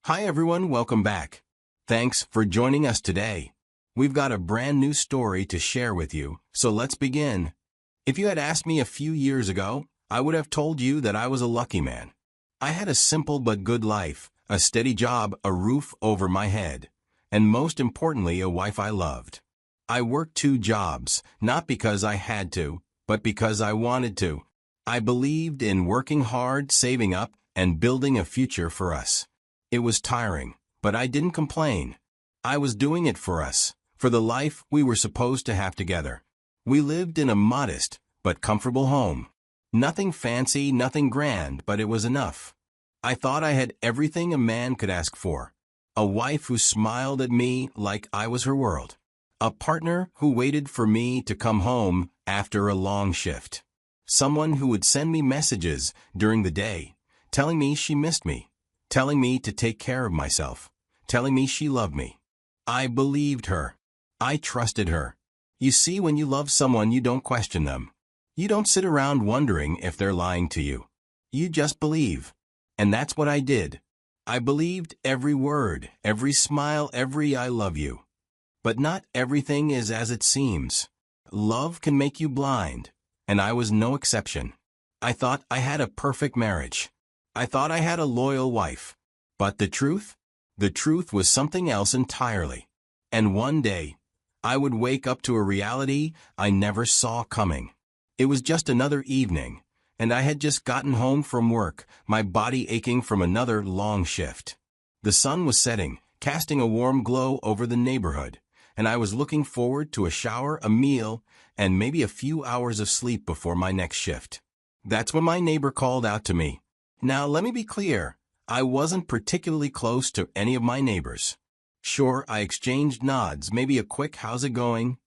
Hi everyone, welcome back. Thanks for joining us today. We've got a brand new story to share with you, so let's begin. If you had asked me a few years ago, I would have told you that I was a lucky man. I had a simple but good life, a steady job, a roof over my head, and most importantly, a wife I loved. I worked 2 jobs, not because I had to, but because I wanted to. I believed in working hard, saving up, and building a future for us. It was tiring, but I didn't complain. I was doing it for us, for the life we were supposed to have together. We lived in a modest but comfortable home. Nothing fancy, nothing grand, but it was enough. I thought I had everything a man could ask for. A wife who smiled at me like I was her world. A partner who waited for me to come home after a long shift. Someone who would send me messages during the day, telling me she missed me. Telling me to take care of myself, telling me she loved me. I believed her. I trusted her. You see, when you love someone, you don't question them. You don't sit around wondering if they're lying to you. You just believe. And that's what I did. I believed every word, every smile, every I love you. But not everything is as it seems. Love can make you blind, and I was no exception. I thought I had a perfect marriage. I thought I had a loyal wife. But the truth? The truth was something else entirely. And one day, I would wake up to a reality I never saw coming. It was just another evening, and I had just gotten home from work, my body aching from another long shift. The sun was setting, casting a warm glow over the neighborhood, and I was looking forward to a shower, a meal, and maybe a few hours of sleep before my next shift. That's when my neighbor called out to me. Now, let me be clear, I wasn't particularly close to any of my neighbors. Sure, I exchanged nods, maybe a quick "how's it going?"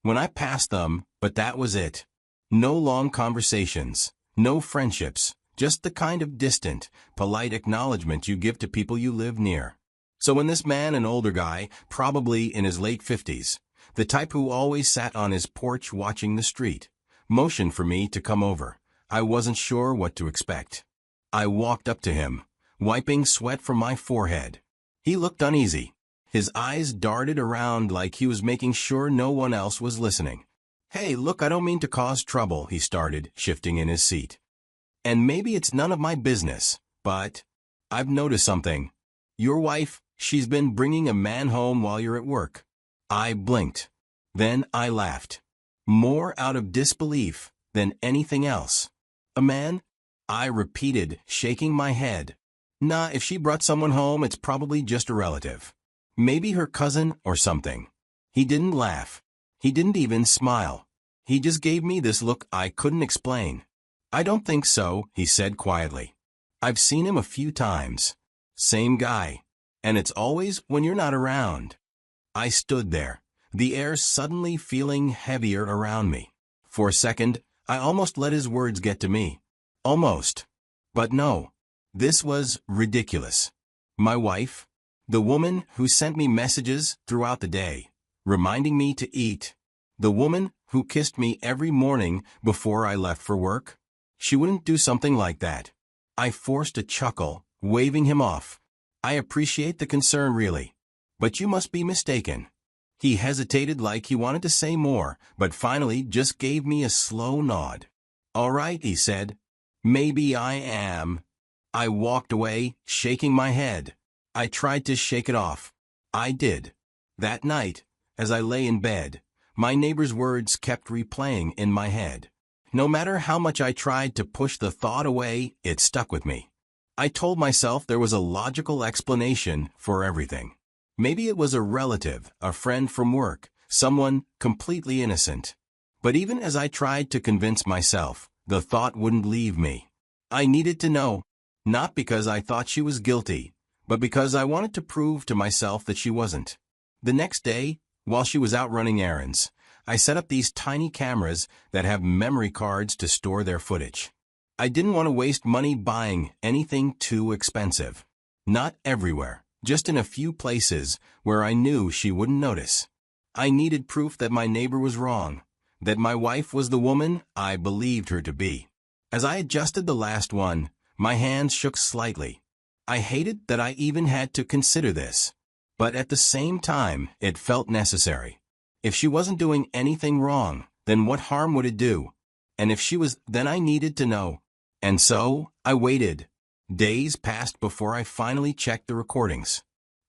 when I passed them, but that was it. No long conversations, no friendships, just the kind of distant, polite acknowledgement you give to people you live near. So when this man, an older guy, probably in his late 50s, the type who always sat on his porch watching the street, motioned for me to come over, I wasn't sure what to expect. I walked up to him, wiping sweat from my forehead. He looked uneasy. His eyes darted around like he was making sure no one else was listening. "Hey, look, I don't mean to cause trouble," he started, shifting in his seat. "And maybe it's none of my business, but I've noticed something. Your wife, she's been bringing a man home while you're at work." I blinked. Then I laughed. More out of disbelief than anything else. "A man?" I repeated, shaking my head. "Nah, if she brought someone home, it's probably just a relative. Maybe her cousin or something." He didn't laugh. He didn't even smile. He just gave me this look I couldn't explain. "I don't think so," he said quietly. "I've seen him a few times. Same guy. And it's always when you're not around." I stood there, the air suddenly feeling heavier around me. For a second, I almost let his words get to me. Almost. But no. This was ridiculous. My wife, the woman who sent me messages throughout the day, reminding me to eat, the woman who kissed me every morning before I left for work, she wouldn't do something like that. I forced a chuckle, waving him off. "I appreciate the concern, really. But you must be mistaken." He hesitated like he wanted to say more, but finally just gave me a slow nod. "All right," he said. "Maybe I am." I walked away, shaking my head. I tried to shake it off. I did. That night, as I lay in bed, my neighbor's words kept replaying in my head. No matter how much I tried to push the thought away, it stuck with me. I told myself there was a logical explanation for everything. Maybe it was a relative, a friend from work, someone completely innocent. But even as I tried to convince myself, the thought wouldn't leave me. I needed to know, not because I thought she was guilty, but because I wanted to prove to myself that she wasn't. The next day, while she was out running errands, I set up these tiny cameras that have memory cards to store their footage. I didn't want to waste money buying anything too expensive. Not everywhere, just in a few places where I knew she wouldn't notice. I needed proof that my neighbor was wrong, that my wife was the woman I believed her to be. As I adjusted the last one, my hands shook slightly. I hated that I even had to consider this. But at the same time, it felt necessary. If she wasn't doing anything wrong, then what harm would it do? And if she was, then I needed to know. And so, I waited. Days passed before I finally checked the recordings.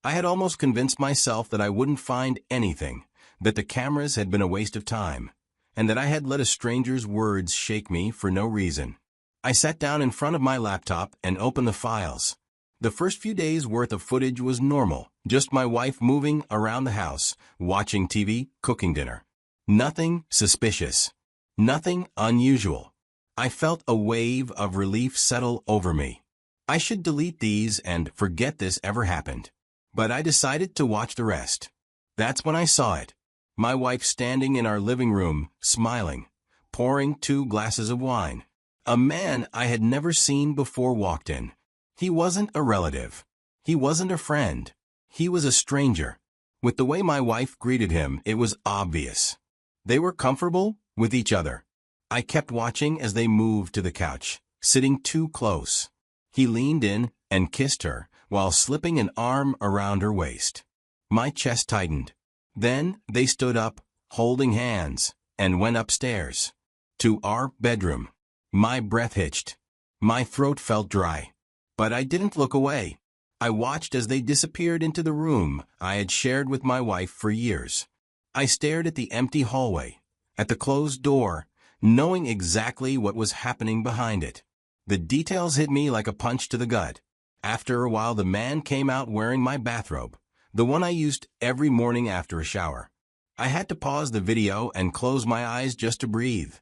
I had almost convinced myself that I wouldn't find anything, that the cameras had been a waste of time, and that I had let a stranger's words shake me for no reason. I sat down in front of my laptop and opened the files. The first few days' worth of footage was normal, just my wife moving around the house, watching TV, cooking dinner. Nothing suspicious. Nothing unusual. I felt a wave of relief settle over me. I should delete these and forget this ever happened. But I decided to watch the rest. That's when I saw it. My wife standing in our living room, smiling, pouring 2 glasses of wine. A man I had never seen before walked in. He wasn't a relative. He wasn't a friend. He was a stranger. With the way my wife greeted him, it was obvious. They were comfortable with each other. I kept watching as they moved to the couch, sitting too close. He leaned in and kissed her while slipping an arm around her waist. My chest tightened. Then they stood up, holding hands, and went upstairs to our bedroom. My breath hitched. My throat felt dry. But I didn't look away. I watched as they disappeared into the room I had shared with my wife for years. I stared at the empty hallway, at the closed door, knowing exactly what was happening behind it. The details hit me like a punch to the gut. After a while, the man came out wearing my bathrobe, the one I used every morning after a shower. I had to pause the video and close my eyes just to breathe.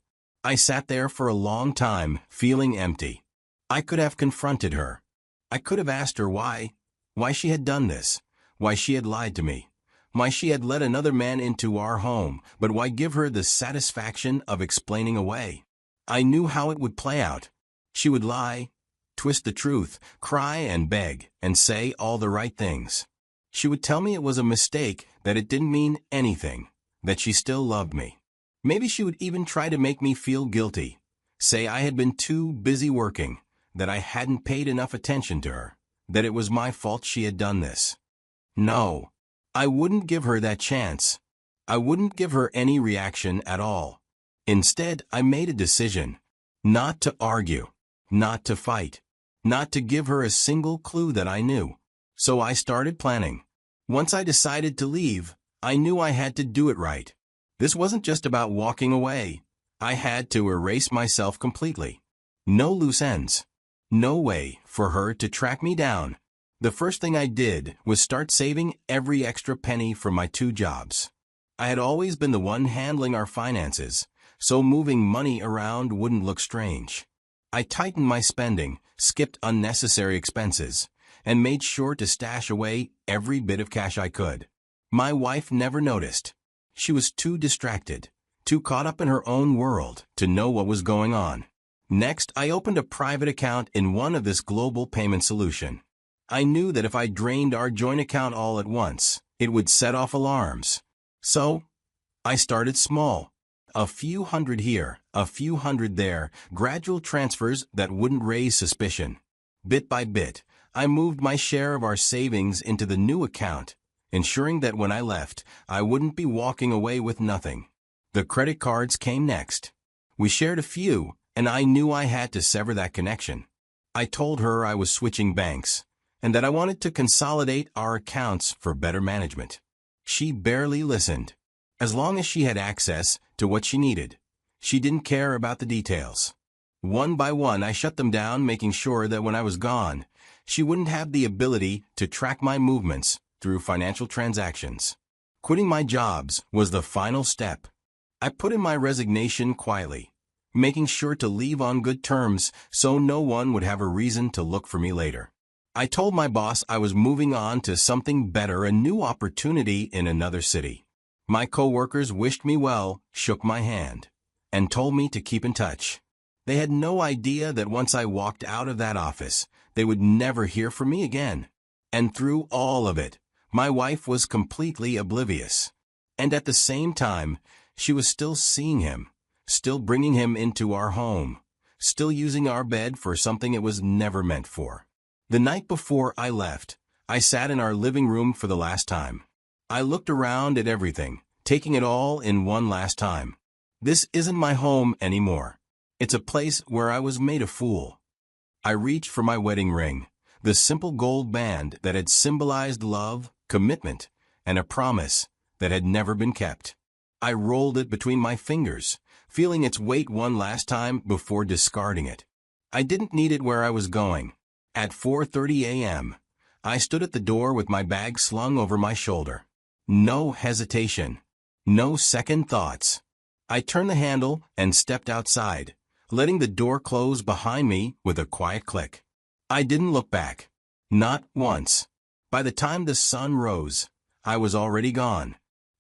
I sat there for a long time, feeling empty. I could have confronted her. I could have asked her why she had done this, why she had lied to me, why she had let another man into our home, but why give her the satisfaction of explaining away? I knew how it would play out. She would lie, twist the truth, cry and beg, and say all the right things. She would tell me it was a mistake, that it didn't mean anything, that she still loved me. Maybe she would even try to make me feel guilty, say I had been too busy working, that I hadn't paid enough attention to her, that it was my fault she had done this. No, I wouldn't give her that chance. I wouldn't give her any reaction at all. Instead, I made a decision, not to argue, not to fight, not to give her a single clue that I knew. So I started planning. Once I decided to leave, I knew I had to do it right. This wasn't just about walking away. I had to erase myself completely. No loose ends. No way for her to track me down. The first thing I did was start saving every extra penny from my 2 jobs. I had always been the one handling our finances, so moving money around wouldn't look strange. I tightened my spending, skipped unnecessary expenses, and made sure to stash away every bit of cash I could. My wife never noticed. She was too distracted, too caught up in her own world to know what was going on. Next, I opened a private account in one of this global payment solution. I knew that if I drained our joint account all at once, it would set off alarms. So, I started small. A few hundred here, a few hundred there, gradual transfers that wouldn't raise suspicion. Bit by bit, I moved my share of our savings into the new account, ensuring that when I left, I wouldn't be walking away with nothing. The credit cards came next. We shared a few, and I knew I had to sever that connection. I told her I was switching banks, and that I wanted to consolidate our accounts for better management. She barely listened. As long as she had access to what she needed, she didn't care about the details. One by one, I shut them down, making sure that when I was gone, she wouldn't have the ability to track my movements through financial transactions. Quitting my jobs was the final step. I put in my resignation quietly, making sure to leave on good terms so no one would have a reason to look for me later. I told my boss I was moving on to something better, a new opportunity in another city. My coworkers wished me well, shook my hand, and told me to keep in touch. They had no idea that once I walked out of that office, they would never hear from me again. And through all of it, my wife was completely oblivious. And at the same time, she was still seeing him, still bringing him into our home, still using our bed for something it was never meant for. The night before I left, I sat in our living room for the last time. I looked around at everything, taking it all in one last time. This isn't my home anymore. It's a place where I was made a fool. I reached for my wedding ring, the simple gold band that had symbolized love, commitment, and a promise that had never been kept. I rolled it between my fingers, feeling its weight one last time before discarding it. I didn't need it where I was going. At 4:30 a.m., I stood at the door with my bag slung over my shoulder. No hesitation. No second thoughts. I turned the handle and stepped outside, letting the door close behind me with a quiet click. I didn't look back. Not once. By the time the sun rose, I was already gone.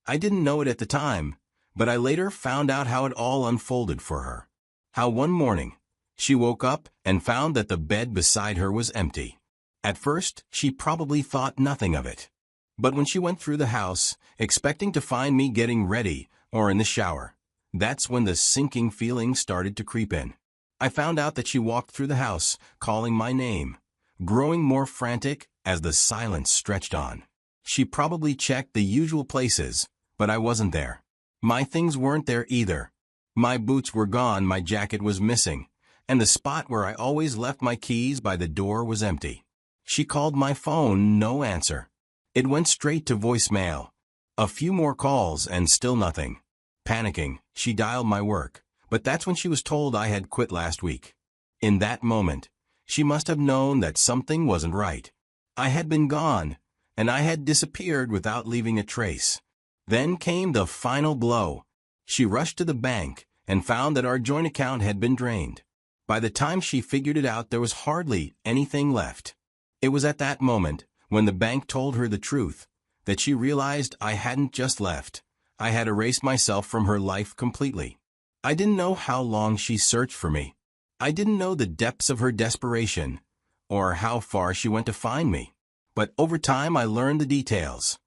I didn't know it at the time, but I later found out how it all unfolded for her. How one morning, she woke up and found that the bed beside her was empty. At first, she probably thought nothing of it. But when she went through the house, expecting to find me getting ready or in the shower, that's when the sinking feeling started to creep in. I found out that she walked through the house, calling my name, growing more frantic as the silence stretched on. She probably checked the usual places, but I wasn't there. My things weren't there either. My boots were gone, my jacket was missing, and the spot where I always left my keys by the door was empty. She called my phone, no answer. It went straight to voicemail. A few more calls and still nothing. Panicking, she dialed my work, but that's when she was told I had quit last week. In that moment, she must have known that something wasn't right. I had been gone, and I had disappeared without leaving a trace. Then came the final blow. She rushed to the bank and found that our joint account had been drained. By the time she figured it out, there was hardly anything left. It was at that moment, when the bank told her the truth, that she realized I hadn't just left. I had erased myself from her life completely. I didn't know how long she searched for me. I didn't know the depths of her desperation, or how far she went to find me. But over time I learned the details.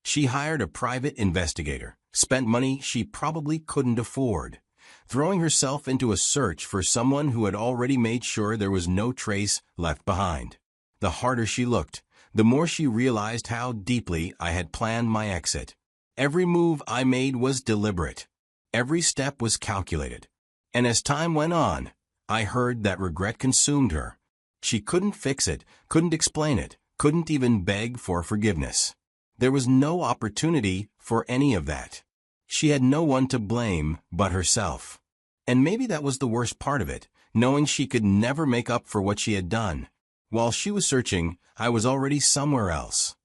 She hired a private investigator, spent money she probably couldn't afford, throwing herself into a search for someone who had already made sure there was no trace left behind. The harder she looked, the more she realized how deeply I had planned my exit. Every move I made was deliberate. Every step was calculated. And as time went on, I heard that regret consumed her. She couldn't fix it, couldn't explain it, couldn't even beg for forgiveness. There was no opportunity for any of that. She had no one to blame but herself. And maybe that was the worst part of it, knowing she could never make up for what she had done. While she was searching, I was already somewhere else.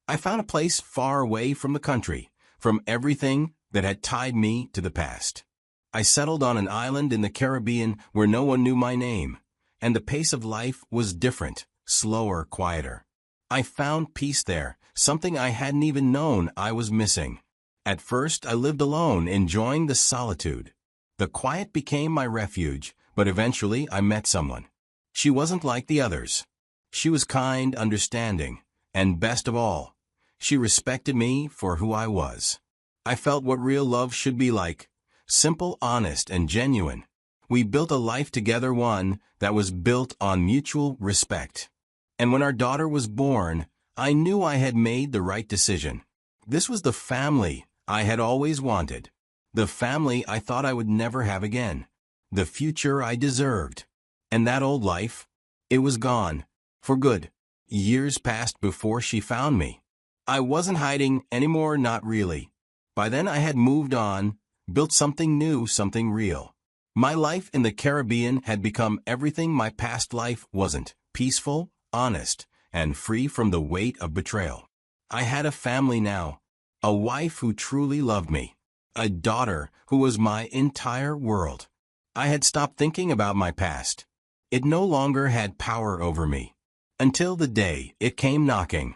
I found a place far away from the country, from everything that had tied me to the past. I settled on an island in the Caribbean where no one knew my name, and the pace of life was different, slower, quieter. I found peace there, something I hadn't even known I was missing. At first, I lived alone, enjoying the solitude. The quiet became my refuge, but eventually I met someone. She wasn't like the others. She was kind, understanding, and best of all, she respected me for who I was. I felt what real love should be like, simple, honest, and genuine. We built a life together, one that was built on mutual respect. And when our daughter was born, I knew I had made the right decision. This was the family I had always wanted. The family I thought I would never have again. The future I deserved. And that old life, it was gone. For good. Years passed before she found me. I wasn't hiding anymore, not really. By then I had moved on, built something new, something real. My life in the Caribbean had become everything my past life wasn't: peaceful, honest, and free from the weight of betrayal. I had a family now, a wife who truly loved me, a daughter who was my entire world. I had stopped thinking about my past. It no longer had power over me. Until the day it came knocking.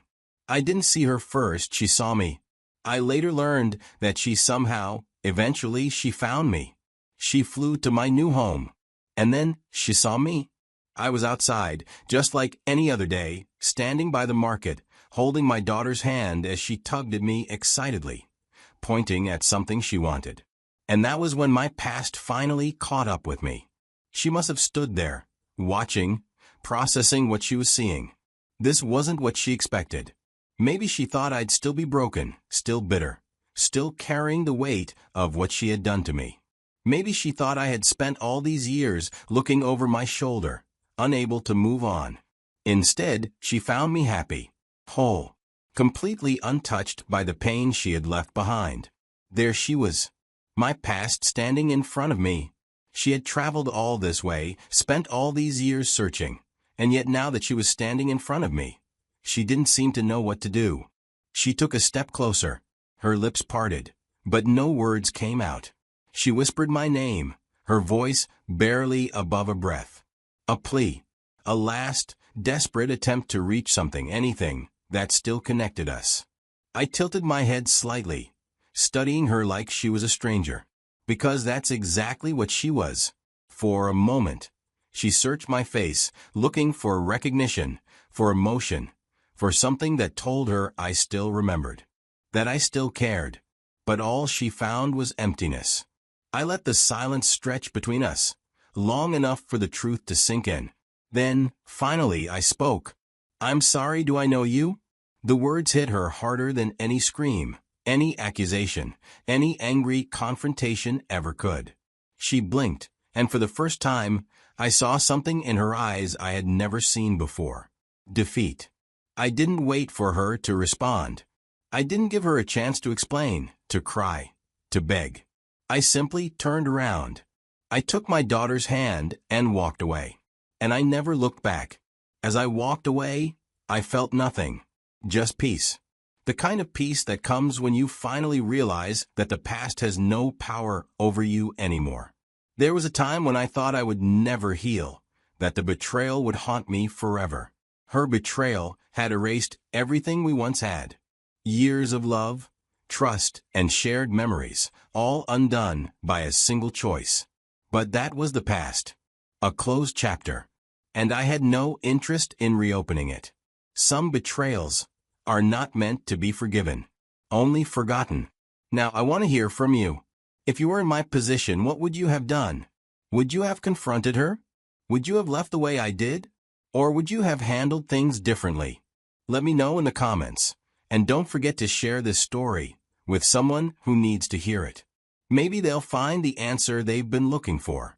I didn't see her first, she saw me. I later learned that eventually she found me. She flew to my new home. And then she saw me. I was outside, just like any other day, standing by the market, holding my daughter's hand as she tugged at me excitedly, pointing at something she wanted. And that was when my past finally caught up with me. She must have stood there, watching, processing what she was seeing. This wasn't what she expected. Maybe she thought I'd still be broken, still bitter, still carrying the weight of what she had done to me. Maybe she thought I had spent all these years looking over my shoulder, unable to move on. Instead, she found me happy, whole, completely untouched by the pain she had left behind. There she was, my past standing in front of me. She had traveled all this way, spent all these years searching, and yet now that she was standing in front of me, she didn't seem to know what to do. She took a step closer, her lips parted, but no words came out. She whispered my name, her voice barely above a breath. A plea, a last, desperate attempt to reach something, anything, that still connected us. I tilted my head slightly, studying her like she was a stranger, because that's exactly what she was. For a moment, she searched my face, looking for recognition, for emotion, for something that told her I still remembered, that I still cared. But all she found was emptiness. I let the silence stretch between us, long enough for the truth to sink in. Then, finally, I spoke. "I'm sorry, do I know you?" The words hit her harder than any scream, any accusation, any angry confrontation ever could. She blinked, and for the first time, I saw something in her eyes I had never seen before. Defeat. I didn't wait for her to respond. I didn't give her a chance to explain, to cry, to beg. I simply turned around. I took my daughter's hand and walked away. And I never looked back. As I walked away, I felt nothing, just peace. The kind of peace that comes when you finally realize that the past has no power over you anymore. There was a time when I thought I would never heal, that the betrayal would haunt me forever. Her betrayal had erased everything we once had. Years of love, trust, and shared memories, all undone by a single choice. But that was the past, a closed chapter, and I had no interest in reopening it. Some betrayals are not meant to be forgiven, only forgotten. Now I want to hear from you. If you were in my position, what would you have done? Would you have confronted her? Would you have left the way I did? Or would you have handled things differently? Let me know in the comments. And don't forget to share this story with someone who needs to hear it. Maybe they'll find the answer they've been looking for.